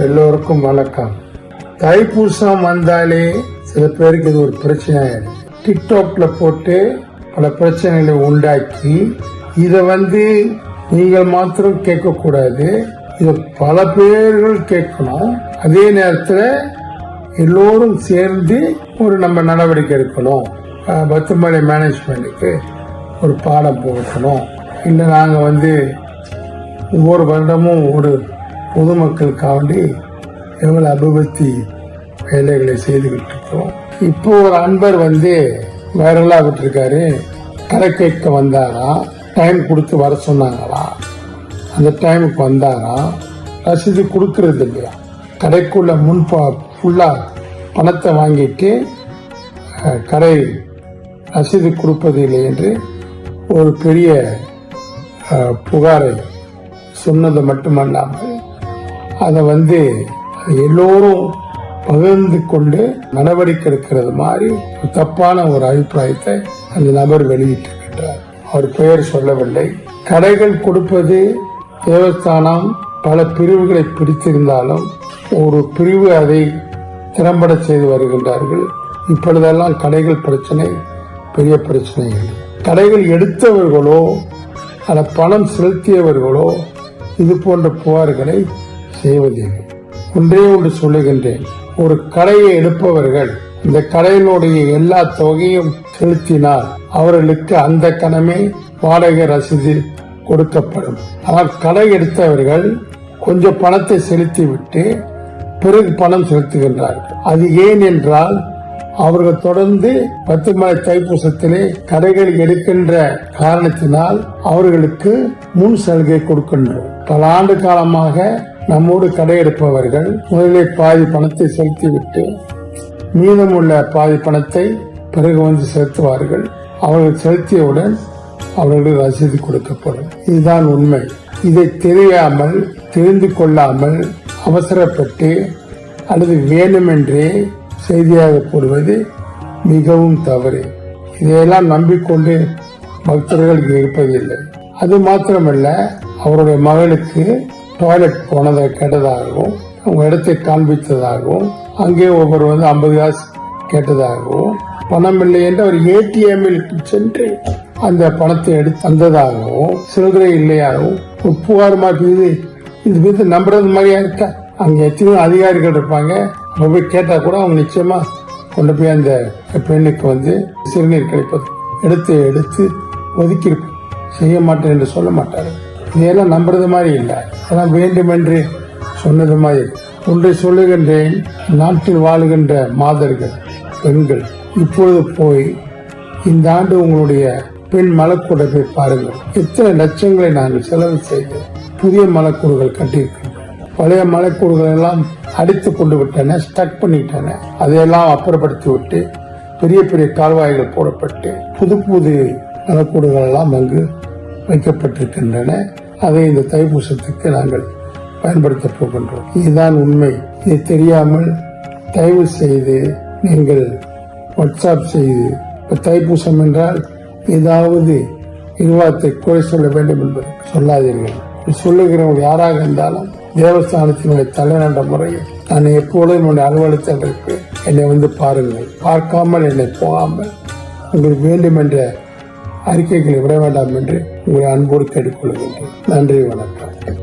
எல்லோருக்கும் வணக்கம். தைப்பூசம் வந்தாலே சில பேருக்கு இது ஒரு பிரச்சனையாயிடும். டிக்டாக்ல போட்டு பல பிரச்சனைகளை உண்டாக்கி இதை நீங்கள் மாத்திரம் கேட்க கூடாது, இதை பல பேர்கள் கேட்கணும். அதே நேரத்தில் எல்லோரும் சேர்ந்து ஒரு நம்ம நடவடிக்கை எடுக்கணும். பத்துமலை மேனேஜ்மெண்ட்டுக்கு ஒரு பாடம் போகணும். இல்லை நாங்கள் ஒவ்வொரு வருடமும் ஒரு பொதுமக்களுக்காண்டி எவ்வளவு அபிவிருத்தி வேலைகளை செய்துகிட்டு இருக்கோம். இப்போ ஒரு அன்பர் வைரலா விட்டுருக்காரு. கடை கேட்க வந்தாரா, டைம் கொடுத்து வர சொன்னாங்களா, அந்த டைமுக்கு வந்தாரா, ரசீது கொடுக்கறது இல்லையா, கடைக்குள்ள ஃபுல்லா பணத்தை வாங்கிட்டு கடை ரசீது கொடுப்பது இல்லை என்று ஒரு பெரிய புகாரை சொன்னது மட்டுமல்லாமல் அதை எல்லோரும் பகிர்ந்து கொண்டு நடவடிக்கை எடுக்கிறது மாதிரி தப்பான ஒரு அபிப்பிராயத்தை அந்த நபர் வெளியிட்டிருக்கின்றார். அவர் பெயர் சொல்லவில்லை. கடைகள் கொடுப்பது தேவஸ்தானம் பல பிரிவுகளை பிடித்திருந்தாலும் ஒரு பிரிவு அதை திறம்பட செய்து வருகின்றார்கள். இப்பொழுதெல்லாம் கடைகள் பிரச்சனை பெரிய பிரச்சனை இல்லை. கடைகள் எடுத்தவர்களோ அல்ல பணம் செலுத்தியவர்களோ இது போன்ற புகார்களை செய்வதில்லை. ஒன்றே ஒன்று சொல்லுகின்றேன், ஒரு கடையை எடுப்பவர்கள் இந்த கடையினுடைய எல்லா தொகையும் செலுத்தினால் அவர்களுக்கு அந்த கணமே வாடகை ரசீது கொடுக்கப்படும். ஆனால் கடை எடுத்தவர்கள் கொஞ்சம் பணத்தை செலுத்திவிட்டு பிறகு பணம் செலுத்துகின்றார்கள். அது ஏன் என்றால் அவர்கள் தொடர்ந்து பத்துமலை தைப்பூசத்திலே கடைகள் எடுக்கின்ற காரணத்தினால் அவர்களுக்கு முன் சலுகை கொடுக்கின்றோம். பல ஆண்டு காலமாக நம்மோடு கடை எடுப்பவர்கள் முதலில் பாதி பணத்தை செலுத்திவிட்டு மீதமுள்ள பாதி பணத்தை பிறகு செலுத்துவார்கள். அவர்கள் செலுத்தியவுடன் அவர்களுக்கு ரசீது கொடுக்கப்படும். இதுதான் உண்மை. இதை தெரிந்து கொள்ளாமல் அவசரப்பட்டு அல்லது வேண்டுமென்றே செய்தியாக போடுவது மிகவும் தவறு. இதையெல்லாம் நம்பிக்கொண்டு பக்தர்கள் இருப்பதில்லை. அது மாத்திரமல்ல, அவருடைய மகளுக்கு டாய்லெட் போனதை கேட்டதாகவும் அவங்க இடத்தை காண்பித்ததாகவும் அங்கே ஒவ்வொரு 50 காசு கேட்டதாகவும் பணம் இல்லை என்று அவர் ஏடிஎம்மில் சென்று அந்த பணத்தை எடுத்து தந்ததாகவும் சில்லறை இல்லையாகவும் புகார் மாற்றி இது நம்புறது மாதிரியா இருக்கா? அங்க எத்தனையோ அதிகாரிகள் இருப்பாங்க. அவங்க போய் கேட்டா கூட அவங்க நிச்சயமா கொண்டு போய் அந்த பெண்ணுக்கு சிறுநீர் கழிப்பது எடுத்து ஒதுக்கி செய்ய மாட்டேன் என்று சொல்ல மாட்டாரு. இதையெல்லாம் நம்புறது மாதிரி இல்லை. அதெல்லாம் வேண்டும் என்று சொன்னது மாதிரி. ஒன்றை சொல்லுகின்றேன், நாட்டில் வாழுகின்ற மாதர்கள் பெண்கள் இப்பொழுது போய் இந்த ஆண்டு உங்களுடைய பெண் மலக்கூட போய் பாருங்கள். எத்தனை லட்சங்களை நாங்கள் செலவு செய்து புதிய மலக்கூடுகள் கட்டியிருக்கிறோம். பழைய மலைக்கூடுகள் எல்லாம் அடித்து கொண்டு விட்டன, ஸ்டக் பண்ணிட்டன. அதையெல்லாம் அப்புறப்படுத்தி விட்டு பெரிய பெரிய கால்வாய்கள் போடப்பட்டு புது மலைக்கூடுகள் எல்லாம் அங்கு வைக்கப்பட்டிருக்கின்றன. அதை இந்த தைப்பூசத்துக்கு நாங்கள் பயன்படுத்த போகின்றோம். இதுதான் உண்மை. இதை தெரியாமல் தயவு செய்து நீங்கள் வாட்ஸ்அப் செய்து தைப்பூசம் என்றால் ஏதாவது நிர்வாகத்தை குறை சொல்ல வேண்டும் என்பதை சொல்லாதீர்கள். சொல்லுகிறவங்க யாராக இருந்தாலும் தேவஸ்தானத்தினுடைய தலைநண்ட முறையில் நான் எப்பொழுதும் என்னுடைய அலுவலகத்தில் இருப்பேன். என்னை பாருங்கள். பார்க்காமல் என்னை போகாமல் உங்களுக்கு வேண்டும் என்ற அறிக்கைகளை விட வேண்டாம் என்று உங்களை அன்போடு கேட்டுக்கொள்கின்றேன். நன்றி, வணக்கம்.